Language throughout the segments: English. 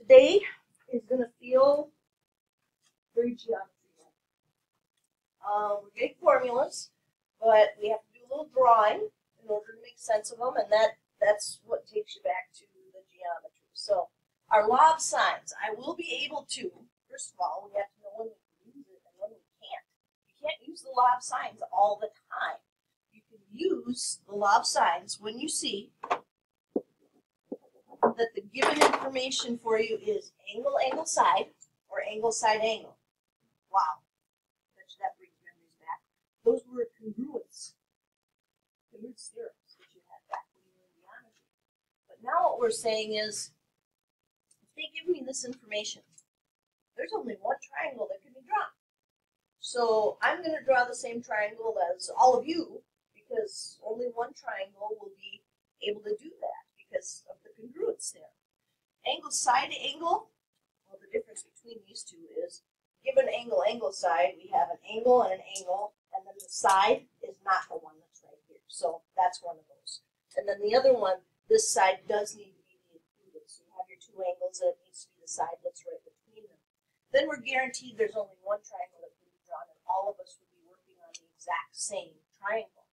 Today is going to feel very geometry-like. We're getting formulas, but we have to do a little drawing in order to make sense of them, and that's what takes you back to the geometry. So our law of sines, I will be able to, first of all, we have to know when we can use it and when we can't. You can't use the law of sines all the time. You can use the law of sines when you see that the given information for you is angle, angle, side, or angle, side, angle. Wow. Bet you that brings memories back. Those were congruence theorems that you had back when you were in geometry. But now what we're saying is, if they give me this information, there's only one triangle that can be drawn. So I'm going to draw the same triangle as all of you, because only one triangle will be able to do that because of the congruence there. Angle, side, angle, well, the difference between these two is, given angle, angle, side, we have an angle, and then the side is not the one that's right here. So that's one of those. And then the other one, this side does need to be included. So you have your two angles, and it needs to be the side that's right between them. Then we're guaranteed there's only one triangle that can be drawn, and all of us will be working on the exact same triangle.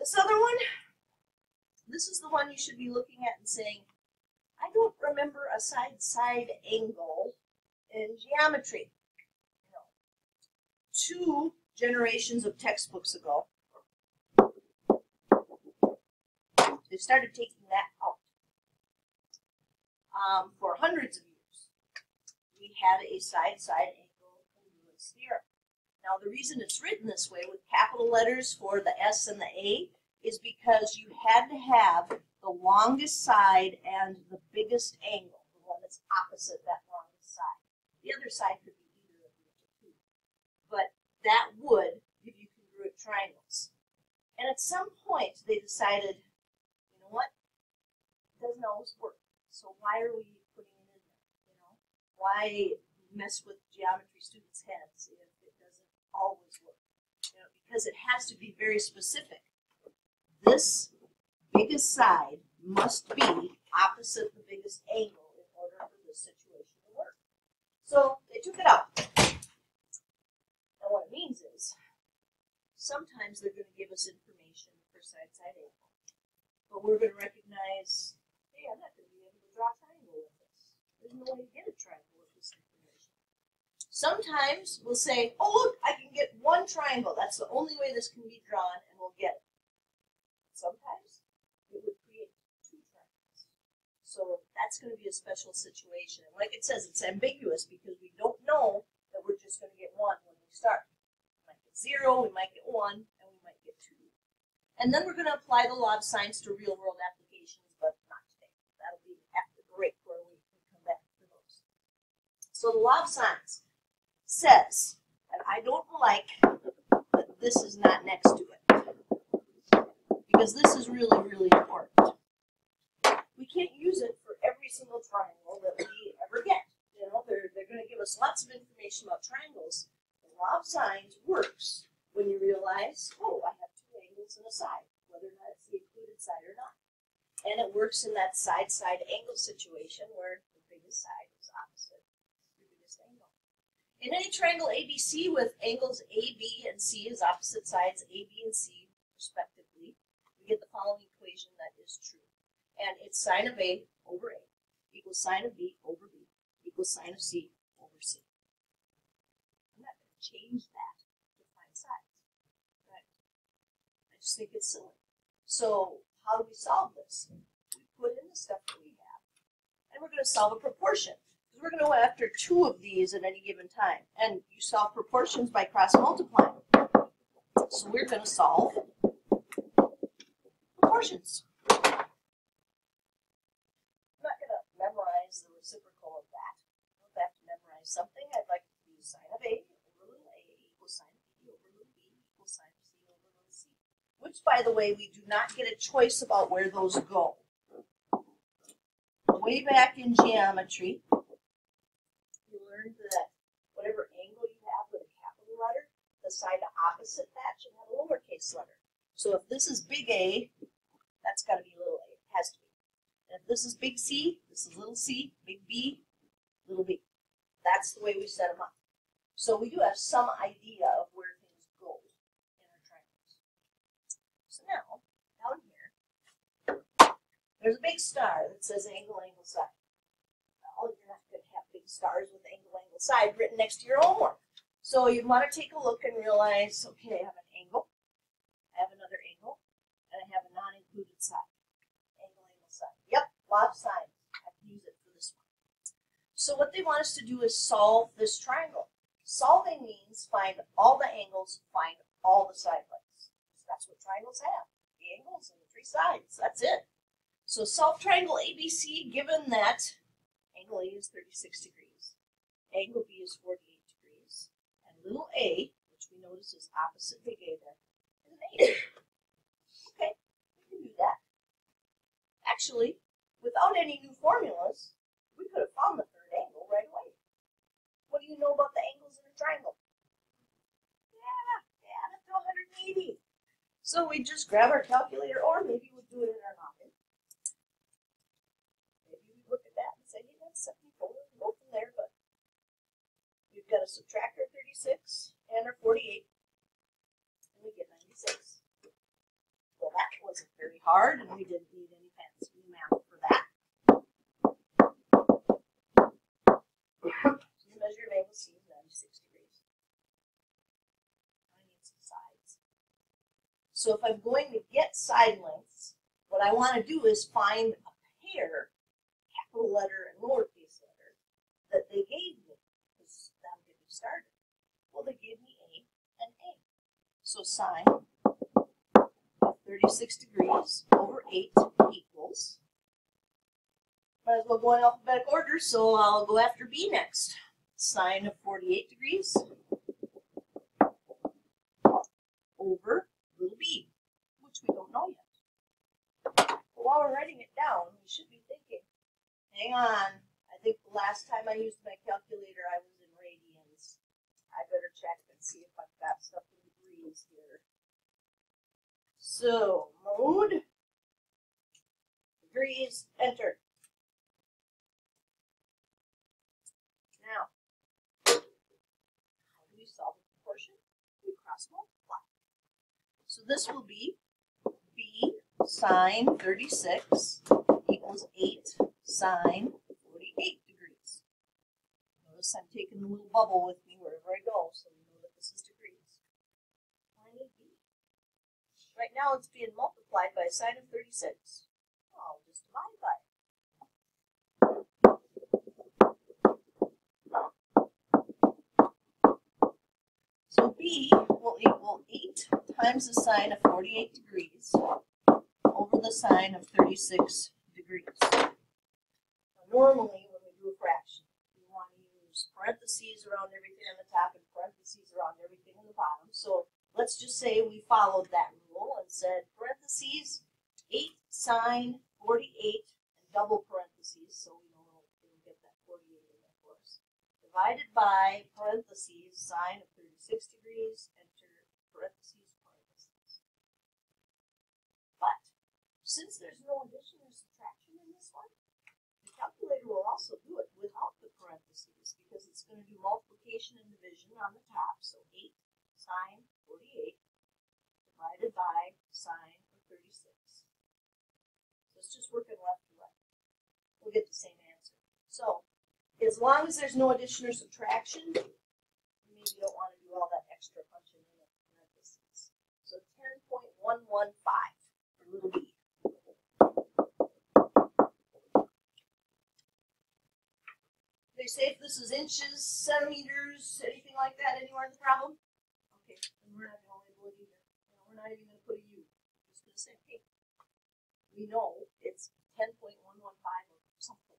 This other one, this is the one you should be looking at and saying, I don't remember a side-side angle in geometry. You know, 2 generations of textbooks ago, they started taking that out. For hundreds of years, we had a side-side angle congruence theorem. Now, the reason it's written this way with capital letters for the S and the A is because you had to have the longest side and the biggest angle, the one that's opposite that longest side. The other side could be either of the two, but that would give you congruent triangles. And at some point, they decided, you know what, it doesn't always work, so why are we putting it in there? You know, why mess with geometry students' heads if it doesn't always work? You know, because it has to be very specific. This biggest side must be opposite the biggest angle in order for this situation to work. So they took it out. And what it means is, sometimes they're going to give us information for side-side angle, but we're going to recognize, hey, I'm not going to be able to draw a triangle with this. There's no way to get a triangle with this information. Sometimes we'll say, oh, look, I can get one triangle. That's the only way this can be drawn, and we'll get it. Sometimes it would create 2 triangles. So that's going to be a special situation. And like it says, it's ambiguous because we don't know that we're just going to get 1 when we start. We might get 0, we might get 1, and we might get 2. And then we're going to apply the law of sines to real-world applications, but not today. That'll be after the break where we can come back to those. So the law of sines says, and I don't like that this is not next to it, because this is really, really important. We can't use it for every single triangle that we ever get. You know, they're going to give us lots of information about triangles. The law of sines works when you realize, oh, I have 2 angles and a side, whether or not it's the included side or not. And it works in that side-side angle situation where the biggest side is opposite the biggest angle. In any triangle ABC with angles A, B, and C as opposite sides, A, B, and C respectively, we get the following equation that is true. And it's sine of A over A equals sine of B over B equals sine of C over C. I'm not going to change that to find sides. Right? I just think it's silly. So how do we solve this? We put in the stuff that we have, and we're going to solve a proportion. Because we're going to go after 2 of these at any given time. And you solve proportions by cross-multiplying. So we're going to solve proportions. I'm not going to memorize the reciprocal of that. If I have to memorize something, I'd like to use sine of A over little a equals sine of B over little b equals sine of C over little c. Which, by the way, we do not get a choice about where those go. Way back in geometry, you learned that whatever angle you have with a capital letter, the side opposite that should have a lowercase letter. So if this is big A, that's got to be little a. It has to be. And if this is big C, this is little c, big B, little b. That's the way we set them up. So we do have some idea of where things go in our triangles. So now, down here, there's a big star that says angle, angle, side. Well, you're not going to have big stars with angle, angle, side written next to your homework. So you want to take a look and realize, okay, I have an angle, I have another angle, and I have a non-included side. Angle, angle, side. Yep, a lot of signs. I can use it for this one. So what they want us to do is solve this triangle. Solving means find all the angles, find all the side lengths. So that's what triangles have. The angles and the three sides. That's it. So solve triangle ABC given that angle A is 36 degrees, angle B is 48 degrees, and little a, which we notice is opposite big A there, is an 8. Okay, we can do that. Actually, without any new formulas, we could have found the third angle right away. What do you know about the angles in a triangle? Yeah, add up to 180. So we just grab our calculator, or maybe we'll do it in our noggin. Maybe we look at that and say, hey, that's 74, and go from there, but we've got to subtract our 36 and our 48, and we get 96. Well, that wasn't very hard, and we didn't need any fancy math for that. So you measure your angle C is 96 degrees. I need some sides. So if I'm going to get side lengths, what I want to do is find a pair, capital letter and lowercase letter, that they gave me, because that'll get me started. Well, they gave me A and A. So sine of 36 degrees over 8 equals, might as well go in alphabetical order, so I'll go after B next. Sine of 48 degrees over little b, which we don't know yet. But while we're writing it down, we should be thinking, hang on, I think the last time I used my calculator I was in radians. I better check and see if I've got stuff in degrees here. So, mode, degrees, enter. Now, how do we solve a proportion? We cross multiply. So this will be B sine 36 equals 8 sine 48 degrees. Notice I'm taking the little bubble with me wherever I go, so we know that this is degrees. Find B. Right now it's being multiplied by sine of 36. I'll just divide by it. So B will equal 8 times the sine of 48 degrees over the sine of 36 degrees. Now, normally, when we do a fraction, we want to use parentheses around everything on the top and parentheses around everything on the bottom. So let's just say we followed that rule and said parentheses 8 sine 48 and double parentheses, so we know we'll get that 48 in there for us. Divided by parentheses sine of 36 degrees, enter parentheses, parentheses. But since there's no addition or subtraction in this one, the calculator will also do it without the parentheses because it's going to do multiplication and division on the top. So 8 sine 48 divided by sine of 36. So it's just working left to right. We'll get the same answer. So as long as there's no addition or subtraction, you maybe don't want to do all that extra punching in the parentheses. So 10.115 for little b. They say if this is inches, centimeters, anything like that, anywhere in the problem? Okay, then we're not going to label it either. We're not even going to put a U. We're just going to say, hey, we know it's 10.115 or something.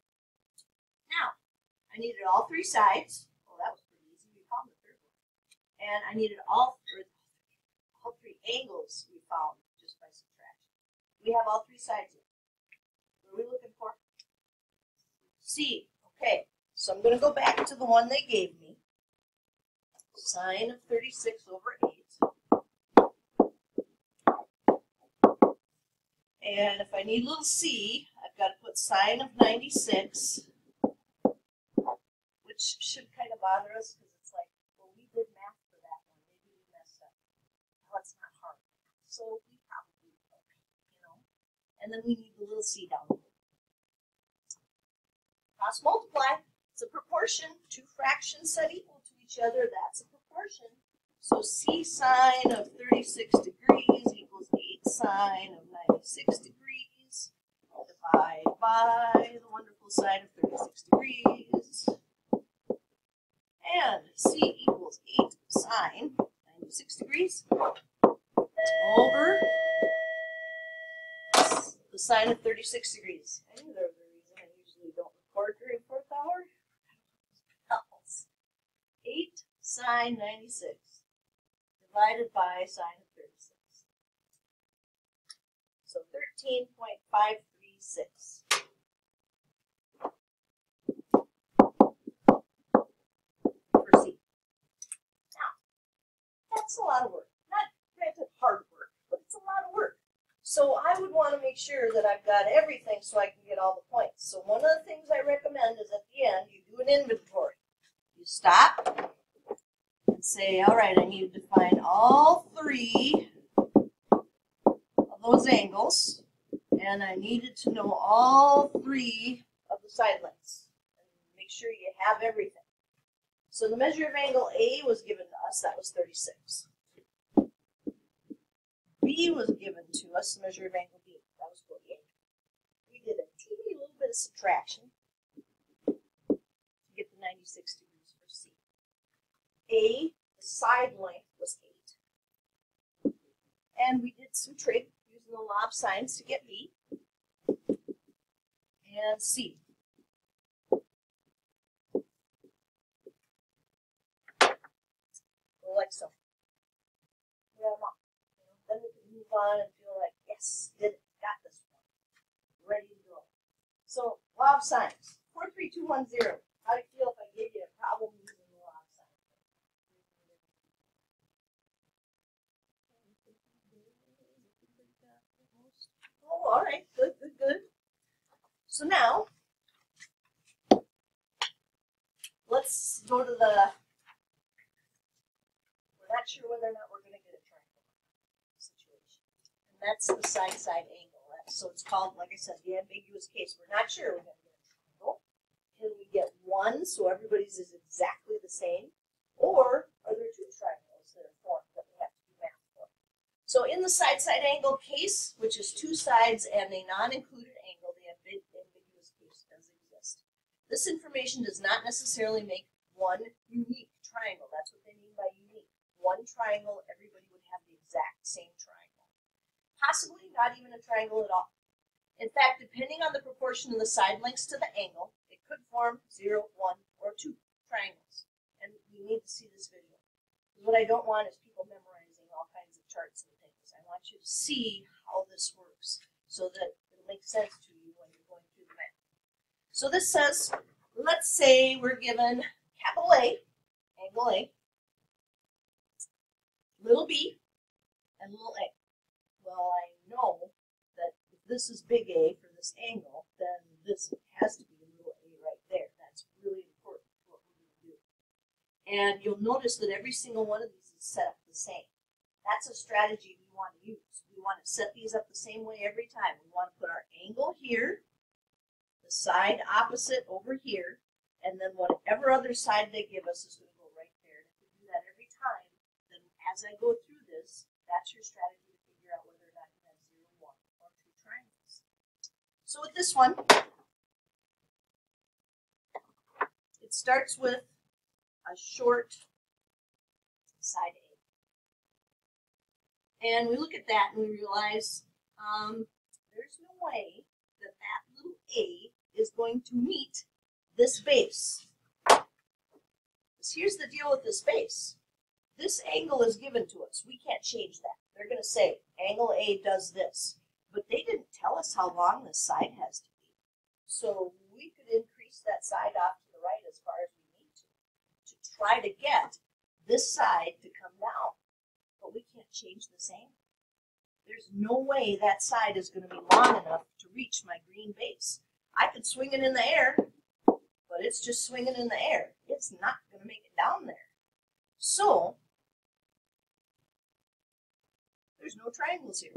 Now, I needed all three sides. Oh, that was pretty easy. We found the third one. And I needed all three angles we found just by subtraction. We have all three sides here. What are we looking for? C. Okay. So I'm going to go back to the one they gave me. Sine of 36 over 8. And if I need little c, I've got to put put sine of 96, which should kind of bother us because it's like, well, we did math for that one. Maybe we messed up. Well, it's not hard. So we probably will, you know. And then we need the little c down here. Cross multiply. It's a proportion. Two fractions set equal to each other. That's a proportion. So c sine of 36 degrees equals 8 sine of 96 degrees. Divide by the wonderful sine of 36 degrees. And c equals 8 sine 96 degrees over the sine of 36 degrees. I knew there was a reason I usually don't record during fourth hour. 8 sine 96 divided by sine of 36. So 13.536. For C. Now, that's a lot of work. Not granted hard work, but it's a lot of work. So I would want to make sure that I've got everything so I can get all the points. So one of the things I recommend is at the end, you do an inventory. You stop and say, all right, I need to find all three of those angles, and I needed to know all three of the side lengths. And make sure you have everything. So the measure of angle A was given to us, that was 36. B was given to us, the measure of angle B, that was 48. We did a teeny little bit of subtraction to get the 96 degrees for C. A, the side length was 8. And we did some trig using the law of sines to get B. And C. Like so. Yeah, then we can move on and feel like, yes, did it, got this one. Ready to go. So, law of sines. 43210. How do you feel if I gave you a problem using the law of sines? Oh, all right. Good, good, good. So now, let's go to the, we're not sure whether or not we're going to get a triangle situation. And that's the side-side angle. So it's called, like I said, the ambiguous case. We're not sure we're going to get a triangle. Can we get one so everybody's is exactly the same? Or are there two triangles that are formed that we have to do math for? So in the side-side angle case, which is two sides and a non-included angle, the ambiguous case does exist. This information does not necessarily make one unique triangle. That's what they mean by unique. One triangle, everybody would have the exact same triangle. Possibly not even a triangle at all. In fact, depending on the proportion of the side lengths to the angle, it could form 0, 1, or 2 triangles. And we need to see this video. What I don't want is people memorizing all kinds of charts and things. I want you to see how this works so that it'll make sense to you when you're going through the math. So this says, let's say we're given capital A, angle A, little b, and little a. Well, I know that if this is big A for this angle, then this has to be a little a right there. That's really important for what we're going to do. And you'll notice that every single one of these is set up the same. That's a strategy we want to use. We want to set these up the same way every time. We want to put our angle here, the side opposite over here, and then whatever other side they give us is going to go right there. And if we do that every time, then as I go through this, that's your strategy to figure out whether or not you have 0, 1, or 2 triangles. So with this one, it starts with a short side A. And we look at that and we realize there's no way that that little a is going to meet this base. Because here's the deal with this base. This angle is given to us. We can't change that. They're going to say angle A does this. But they didn't tell us how long this side has to be. So we could increase that side off to the right as far as we need to try to get this side to come down. But we can't change this angle. There's no way that side is going to be long enough to reach my green base. I could swing it in the air, but it's just swinging in the air. It's not going to make it down there. So there's no triangles here.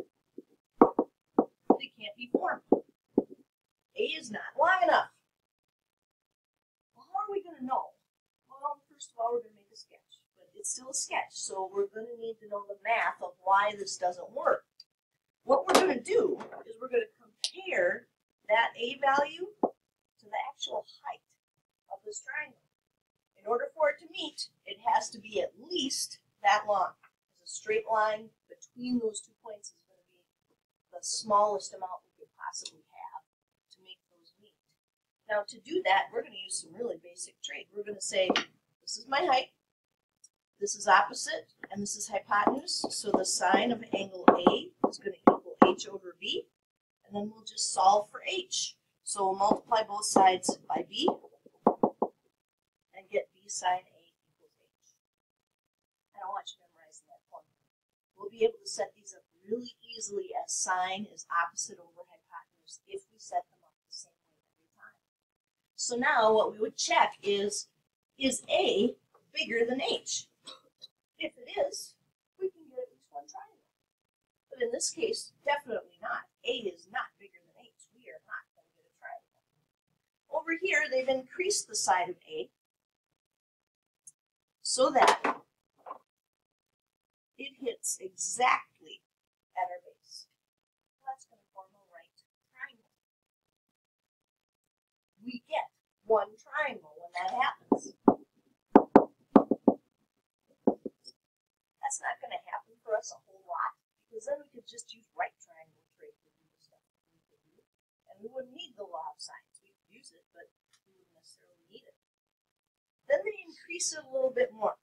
They can't be formed. A is not long enough. Well, how are we going to know? Well, first of all, we're going to make a sketch, but it's still a sketch, so we're going to need to know the math of why this doesn't work. What we're going to do is we're going to compare that A value to the actual height of this triangle. In order for it to meet, it has to be at least that long. Because a straight line between those 2 points is going to be the smallest amount we could possibly have to make those meet. Now to do that, we're going to use some really basic trig. We're going to say, this is my height, this is opposite, and this is hypotenuse. So the sine of angle A is going to equal h over b. And then we'll just solve for h. So we'll multiply both sides by b and get b sine A equals h. I don't want you memorizing that formula. We'll be able to set these up really easily as sine is opposite over hypotenuse if we set them up the same way every time. So now what we would check is A bigger than h? If it is, we can get at least one triangle. But in this case, definitely not. A is not bigger than h. We are not going to get a triangle. Over here, they've increased the side of A so that it hits exactly at our base. That's going to form a right triangle. We get one triangle when that happens. That's not going to happen for us a whole lot, because then we could just use right triangle trig to do the stuff we need to do, and we wouldn't need the law of sines. We could use it, but we wouldn't necessarily need it. Then they increase it a little bit more.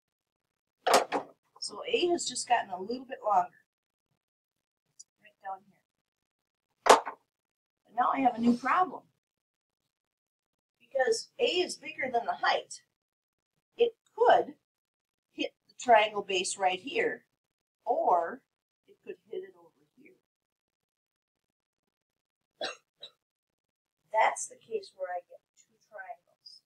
So A has just gotten a little bit longer, right down here. And now I have a new problem. Because A is bigger than the height, it could hit the triangle base right here, or it could hit it over here. That's the case where I get two triangles.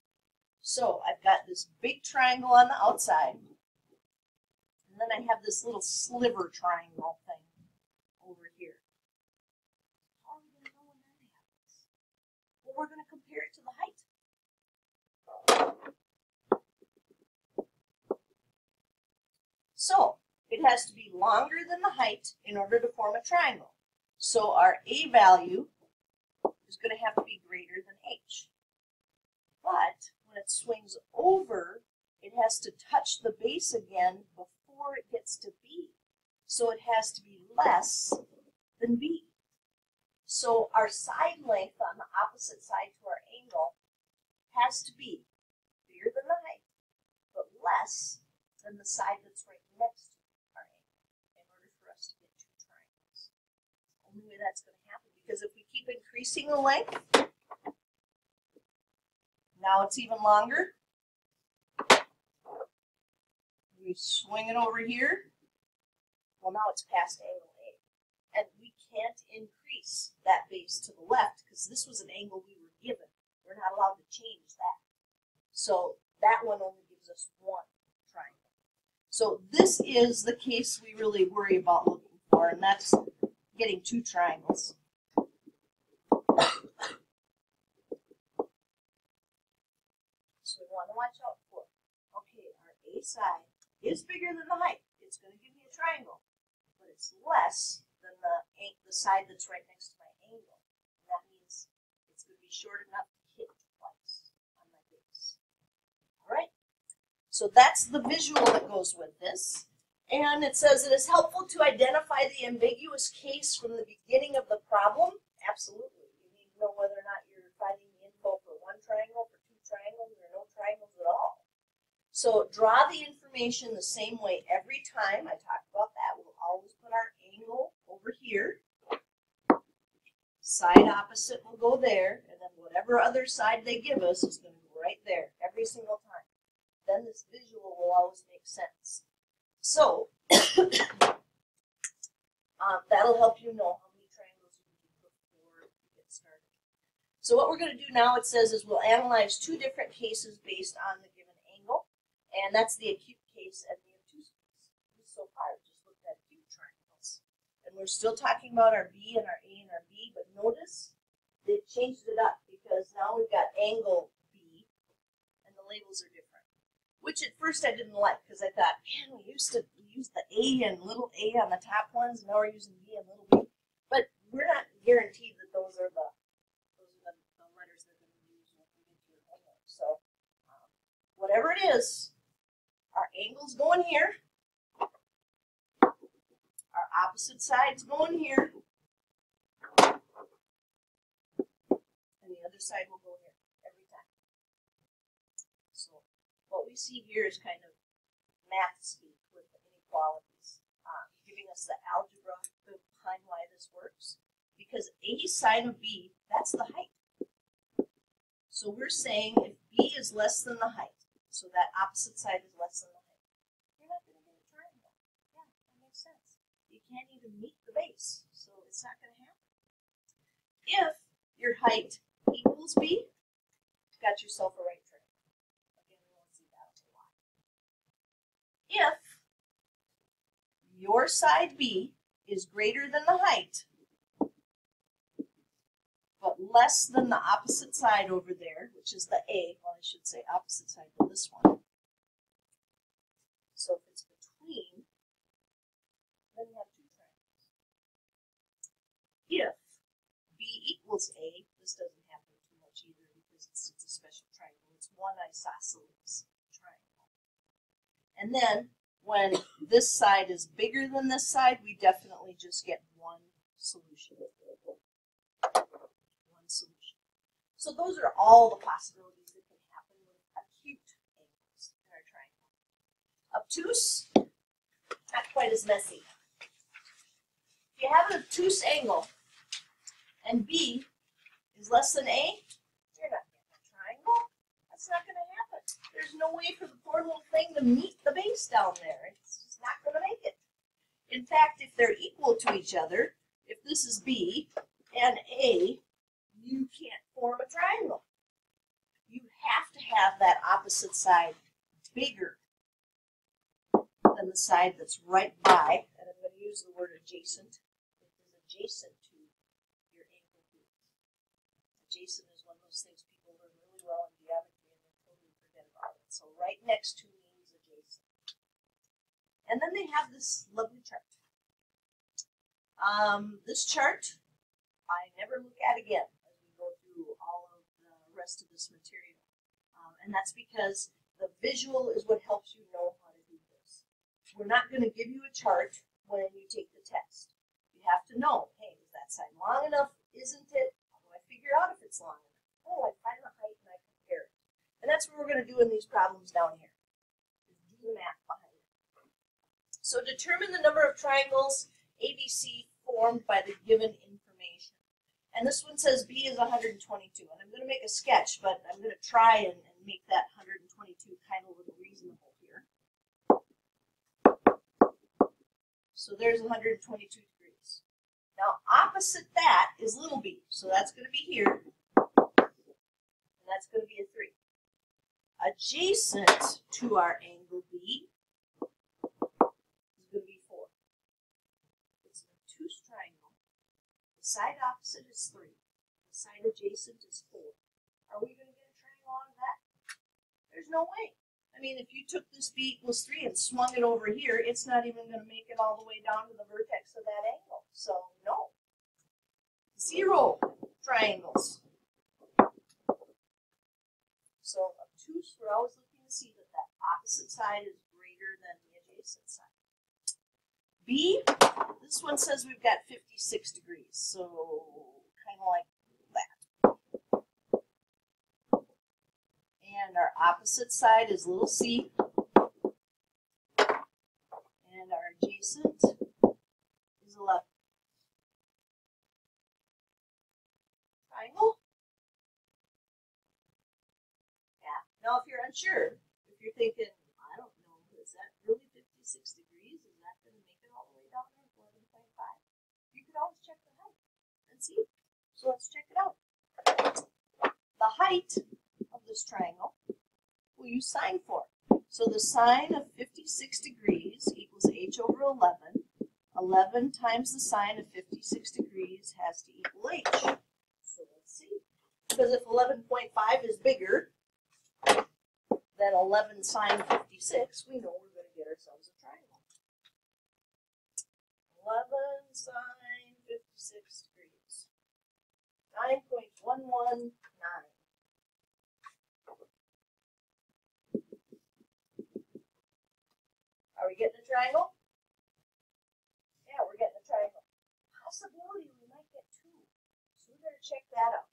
So I've got this big triangle on the outside, and then I have this little sliver triangle thing over here. How are we going to know when that happens? Well, we're going to compare it to the height. So it has to be longer than the height in order to form a triangle. So our A value is going to have to be greater than h. But when it swings over, it has to touch the base again before it gets to B. So it has to be less than B. So our side length on the opposite side to our angle has to be bigger than the height, but less than the side that's right next to our angle in order for us to get two triangles. The only way that's going to happen, because if we keep increasing the length, now it's even longer. We swing it over here. Well, now it's past angle A. And we can't increase that base to the left because this was an angle we were given. We're not allowed to change that. So that one only gives us one triangle. So this is the case we really worry about looking for, and that's getting two triangles. So we want to watch out for, okay, our A side is bigger than the height. It's going to give me a triangle, but it's less than the side that's right next to my angle. And that means it's going to be short enough to hit twice on my base. All right, so that's the visual that goes with this. And it says it is helpful to identify the ambiguous case from the beginning of the problem. Absolutely. You need to know whether or not you're finding the info for one triangle, for two triangles, or no triangles at all. So draw the information the same way every time. I talked about that. We'll always put our angle over here. Side opposite will go there, and then whatever other side they give us is going to go right there every single time. Then this visual will always make sense. So that'll help you know how many triangles you can do before you get started. So what we're going to do now, it says, is we'll analyze two different cases based on the given angle, and that's the acute case and the obtuse case. So far, just looked at acute triangles. And we're still talking about our B and our A and our B, but notice they've changed it up because now we've got angle B, and the labels are different. Which at first I didn't like, because I thought, man, we used to use the A and little a on the top ones, and now we're using B and little b. But we're not guaranteed that those are the letters they're going to use when we get to your homework. So whatever it is, our angle's going here, our opposite side's going here, and the other side will go here every time. So what we see here is kind of math speak with the inequalities, giving us the algebra behind why this works. Because A sine of B, that's the height. So we're saying if B is less than the height, so that opposite side is less than the height, you're not going to get a triangle. Yeah, that makes sense. You can't even meet the base, so it's not going to happen. If your height equals B, you've got yourself a right triangle. Again, we won't see that a lot. If your side B is greater than the height, but less than the opposite side over there, which is the A, well, I should say opposite side to this one. So if it's between, then you have two triangles. If B equals A, this doesn't happen too much either because it's a special triangle. It's one isosceles triangle. And then when this side is bigger than this side, we definitely just get one solution. So those are all the possibilities that can happen with acute angles in our triangle. Obtuse, not quite as messy. If you have an obtuse angle and B is less than A, you're not getting a triangle. That's not going to happen. There's no way for the poor little thing to meet the base down there. It's just not going to make it. In fact, if they're equal to each other, if this is B and A, you can't form a triangle. You have to have that opposite side bigger than the side that's right by, and I'm going to use the word adjacent. It is adjacent to your angle B. Adjacent is one of those things people learn really well in geometry and they totally forget about it. So right next to means adjacent. And then they have this lovely chart. This chart I never look at again as we go through all of the rest of this material. And that's because the visual is what helps you know how to do this. We're not going to give you a chart when you take the test. You have to know, hey, is that side long enough? Isn't it? How do I figure out if it's long enough? Oh, I find the height and I compare it. And that's what we're going to do in these problems down here. Just do the math behind it. So determine the number of triangles ABC formed by the given information. And this one says B is 122. And I'm going to make a sketch, but I'm going to try and make that 122 kind of look reasonable here. So there's 122 degrees. Now opposite that is little b. So that's going to be here. And that's going to be a 3. Adjacent to our angle B is going to be 4. It's an obtuse triangle. The side opposite is 3. The side adjacent is 4. Are we going to get a triangle out of that? There's no way. I mean, if you took this B equals 3 and swung it over here, it's not even going to make it all the way down to the vertex of that angle. So, no. 0 triangles. So, obtuse, we're always looking to see that that opposite side is greater than the adjacent side. B, this one says we've got 56 degrees, so kind of like that. And our opposite side is little c. And our adjacent is 11. Triangle? Yeah. Now if you're unsure, if you're thinking, I don't know, is that really 56 degrees? Is that going to make it all the way down there to 11.5? You could always check the height and see. So let's check it out. the height of this triangle, we'll use sine for. So the sine of 56 degrees equals h over 11. 11 times the sine of 56 degrees has to equal h. So let's see. Because if 11.5 is bigger than 11 sine 56, we know we're going to get ourselves a triangle. 11 sine 56 degrees. 9.119. Are we getting a triangle? Yeah, we're getting a triangle. Possibility we might get 2. So we better check that out.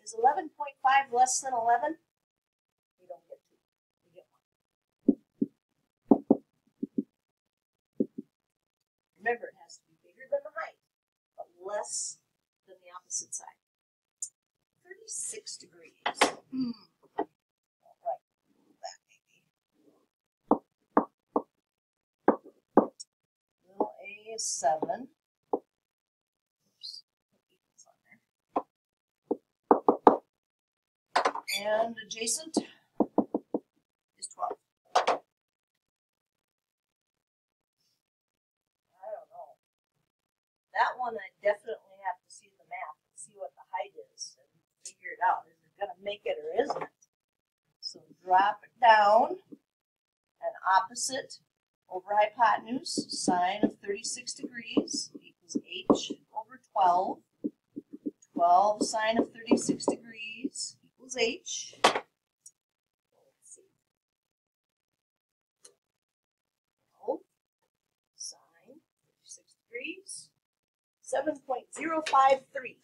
Is 11.5 less than 11? We don't get 2. We get 1. Remember, it has to be bigger than the height, but less than the opposite side. 36 degrees. Right. That maybe. Little a is 7. Oops. Equals on there. And adjacent is 12. I don't know. That one I definitely have to see the math and see what the height is and figure it out. Is it going to make it or isn't it? So drop it down and opposite over hypotenuse, sine of 36 degrees equals h over 12. 12 sine of 36 degrees equals h. Let's see. 12 sine 36 degrees, 7.053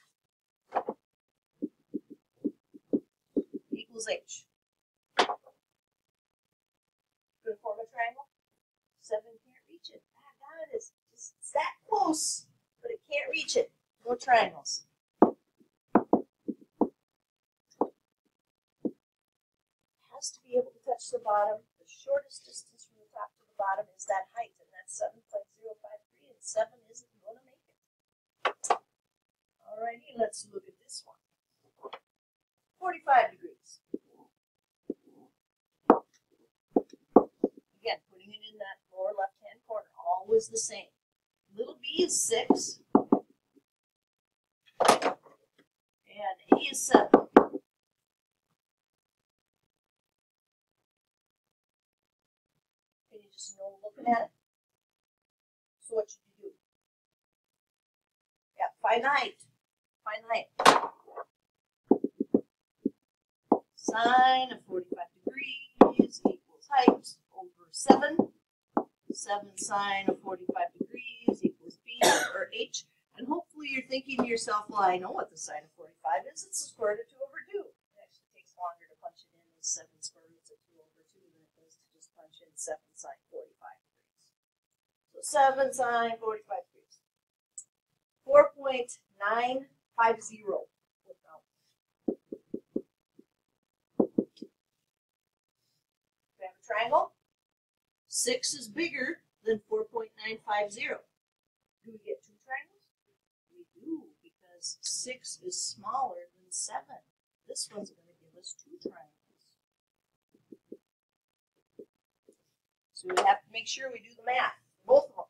equals h. Going to form a triangle? 7 can't reach it. Ah, God, it's that close, but it can't reach it. No triangles. Has to be able to touch the bottom. The shortest distance from the top to the bottom is that height, and that's 7.053, and 7 isn't going to make it. Alrighty, let's look at this one. 45 degrees. Again, putting it in that lower left-hand corner, always the same. Little b is 6, and a is 7. Can you just know looking at it? So what should you do? Yeah, find height. Find height. Sine of 45 degrees equals height over 7. 7 sine of 45 degrees equals b or h. And hopefully you're thinking to yourself, well, I know what the sine of 45 is. It's the square root of 2 over 2. It actually takes longer to punch it in as 7 square roots of 2 over 2 than it does to just punch in 7 sine 45 degrees. So 7 sine 45 degrees. 4.950. We have a triangle. 6 is bigger than 4.950. Do we get 2 triangles? We do, because 6 is smaller than 7. This one's going to give us 2 triangles. So we have to make sure we do the math, both of them.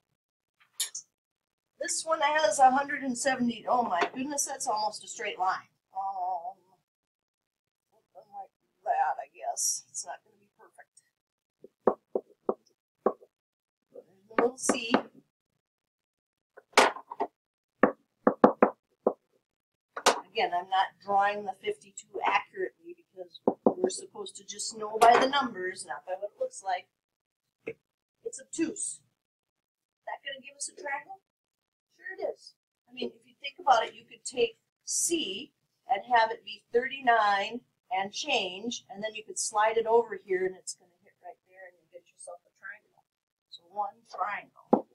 This one has 170. Oh my goodness, that's almost a straight line. Something like that, I guess. It's not going to be perfect. There's a little C. Again, I'm not drawing the 52 accurately because we're supposed to just know by the numbers, not by what it looks like. It's obtuse. Is that going to give us a triangle? Sure it is. I mean, if you think about it, you could take C and have it be 39 and change, and then you could slide it over here and it's going to hit right there and you get yourself a triangle. So 1 triangle.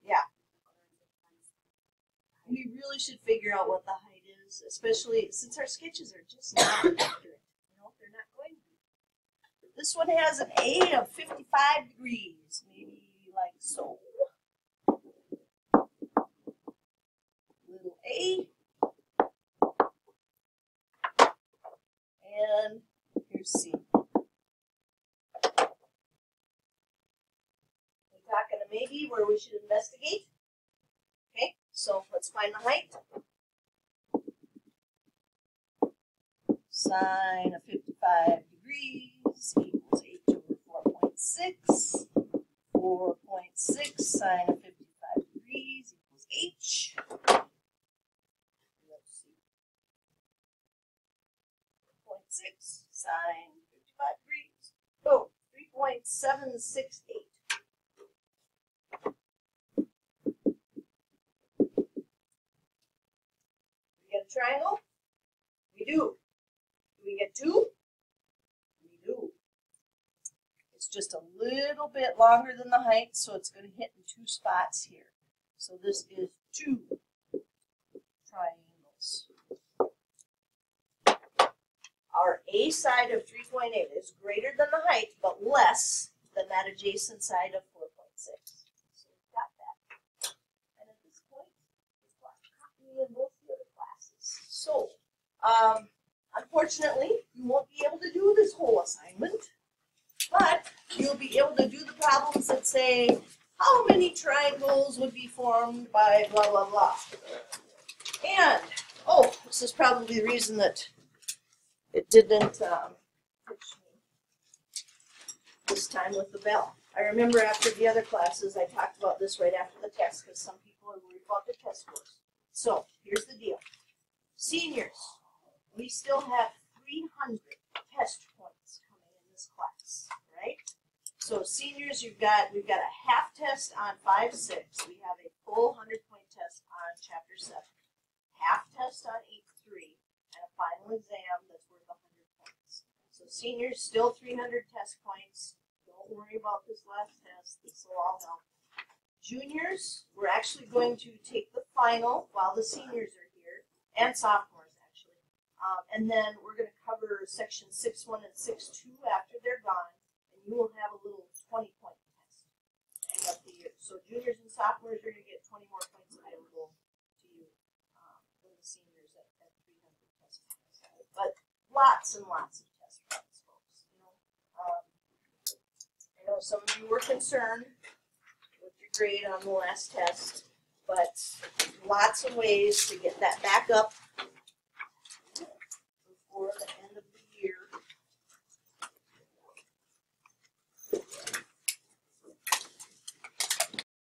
Yeah. We really should figure out what the height is, especially since our sketches are just not accurate. You know, they're not going to be. This one has an A of 55 degrees, maybe like so. A. And here's C. We're talking a maybe where we should investigate. Okay, so let's find the height. Sine of 55 degrees equals h over 4.6. 4.6 sine of 55 degrees equals h. Let's see. 4.6 sine 55 degrees. Oh, 3.768. We get a triangle? We do. Do we get 2? We do. It's just a little bit longer than the height, so it's going to hit in 2 spots here. So this is 2 triangles. Our A side of 3.8 is greater than the height, but less than that adjacent side of 4.6. So we've got that. And at this point, we've got copy in both the other classes. So, unfortunately, you won't be able to do this whole assignment, but you'll be able to do the problems that say, how many triangles would be formed by blah, blah, blah. And, oh, this is probably the reason that it didn't pitch me this time with the bell. I remember after the other classes, I talked about this right after the test because some people are worried about the test scores. So, here's the deal. Seniors, we still have 300 test points coming in this class, right? So seniors, we've got a half test on 5-6. We have a full 100-point test on Chapter 7. Half test on 8-3, and a final exam that's worth 100 points. So seniors, still 300 test points. Don't worry about this last test. This will all help. Juniors, we're actually going to take the final while the seniors are here, and sophomores actually. And then we're going to cover section 6.1 and 6.2 after they're gone, and you will have a little 20-point test to end up the year. So juniors and sophomores are going to get 20 more points available to you than the seniors at 300 test points. But lots and lots of test points, folks. I know some of you were concerned with your grade on the last test, but lots of ways to get that back up